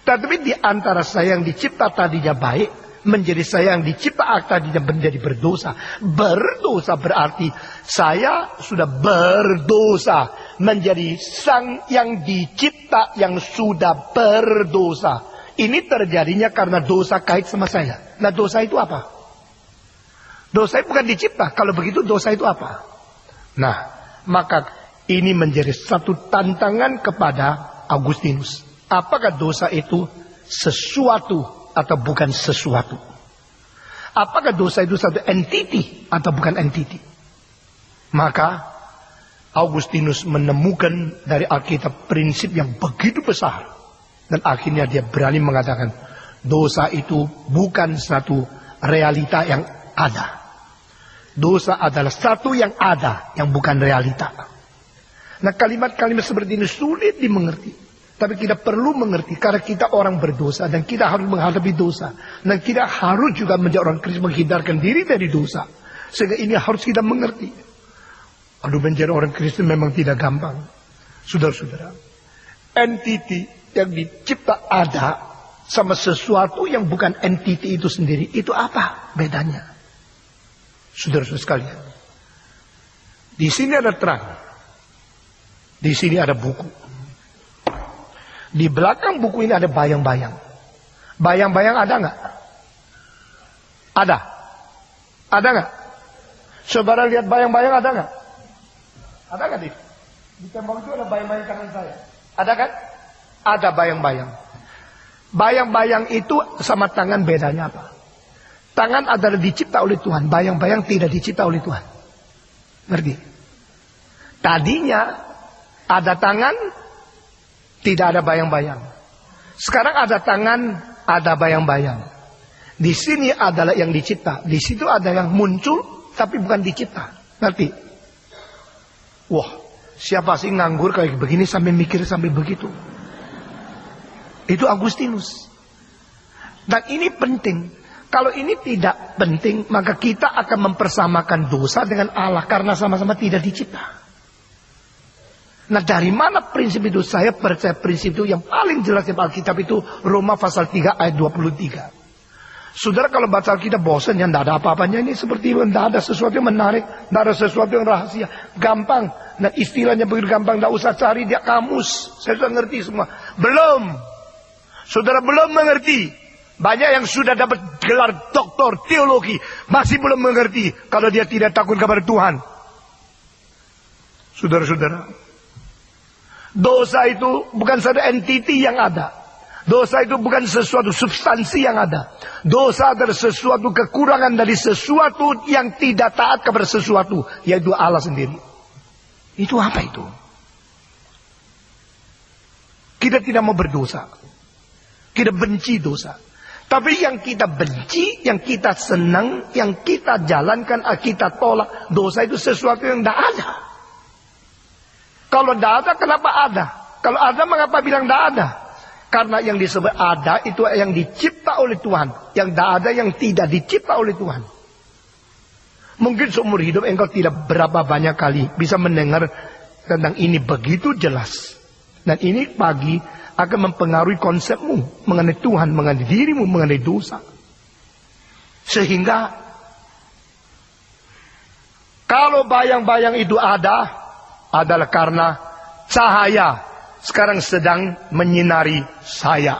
Tetapi di antara saya yang dicipta tadinya baik, menjadi saya yang dicipta tadinya menjadi berdosa. Berdosa berarti saya sudah berdosa, menjadi sang yang dicipta yang sudah berdosa. Ini terjadinya karena dosa kait sama saya. Nah, dosa itu apa? Dosa itu bukan dicipta. Kalau begitu dosa itu apa? Nah, maka ini menjadi satu tantangan kepada Agustinus. Apakah dosa itu sesuatu atau bukan sesuatu? Apakah dosa itu satu entiti atau bukan entiti? Maka Agustinus menemukan dari Alkitab prinsip yang begitu besar. Dan akhirnya dia berani mengatakan dosa itu bukan satu realita yang ada. Dosa adalah satu yang ada, yang bukan realita. Nah, kalimat-kalimat seperti ini sulit dimengerti. Tapi kita perlu mengerti karena kita orang berdosa dan kita harus menghadapi dosa. Dan kita harus juga menjadi orang Kristen menghindarkan diri dari dosa. Sehingga ini harus kita mengerti. Aduh, menjadi orang Kristen memang tidak gampang. Saudara-saudara, entiti yang dicipta ada sama sesuatu yang bukan entiti itu sendiri, itu apa bedanya? Saudara-saudara sekalian, di sini ada terang, di sini ada buku. Di belakang buku ini ada bayang-bayang. Bayang-bayang ada nggak? Ada. Ada nggak? Saudara lihat bayang-bayang ada nggak? Ada nggak, Dik? Di tembok itu ada bayang-bayang kanan saya. Ada kan? Ada bayang-bayang. Bayang-bayang itu sama tangan bedanya apa? Tangan adalah dicipta oleh Tuhan. Bayang-bayang tidak dicipta oleh Tuhan. Ngerti? Tadinya ada tangan, tidak ada bayang-bayang. Sekarang ada tangan, ada bayang-bayang. Di sini adalah yang dicipta. Di situ ada yang muncul, tapi bukan dicipta. Ngerti? Wah, siapa sih nganggur kayak begini sampai mikir sampai begitu? Itu Agustinus. Dan ini penting. Kalau ini tidak penting, maka kita akan mempersamakan dosa dengan Allah karena sama-sama tidak dicipta. Nah, dari mana prinsip itu? Saya percaya prinsip itu yang paling jelas di Alkitab itu Roma pasal 3 ayat 23. Saudara kalau baca Alkitab bosan ya, tidak ada apa-apanya, ini seperti tidak ada sesuatu yang menarik, tidak ada sesuatu yang rahasia, gampang. Nah, istilahnya begitu gampang, tidak usah cari dia kamus. Saya sudah ngerti semua. Belum. Saudara belum mengerti. Banyak yang sudah dapat gelar doktor teologi masih belum mengerti kalau dia tidak takut kepada Tuhan. Saudara-saudara, dosa itu bukan satu entiti yang ada. Dosa itu bukan sesuatu substansi yang ada. Dosa adalah sesuatu kekurangan dari sesuatu yang tidak taat kepada sesuatu, yaitu Allah sendiri. Itu apa itu? Kita tidak mau berdosa. Kita benci dosa. Tapi yang kita benci, yang kita senang, yang kita jalankan, kita tolak. Dosa itu sesuatu yang tidak ada. Kalau tidak ada, kenapa ada? Kalau ada, mengapa bilang tidak ada? Karena yang disebut ada itu yang dicipta oleh Tuhan. Yang tidak ada yang tidak dicipta oleh Tuhan. Mungkin seumur hidup engkau tidak berapa banyak kali bisa mendengar tentang ini begitu jelas. Dan ini pagi akan mempengaruhi konsepmu mengenai Tuhan, mengenai dirimu, mengenai dosa. Sehingga kalau bayang-bayang itu ada, adalah karena cahaya sekarang sedang menyinari saya.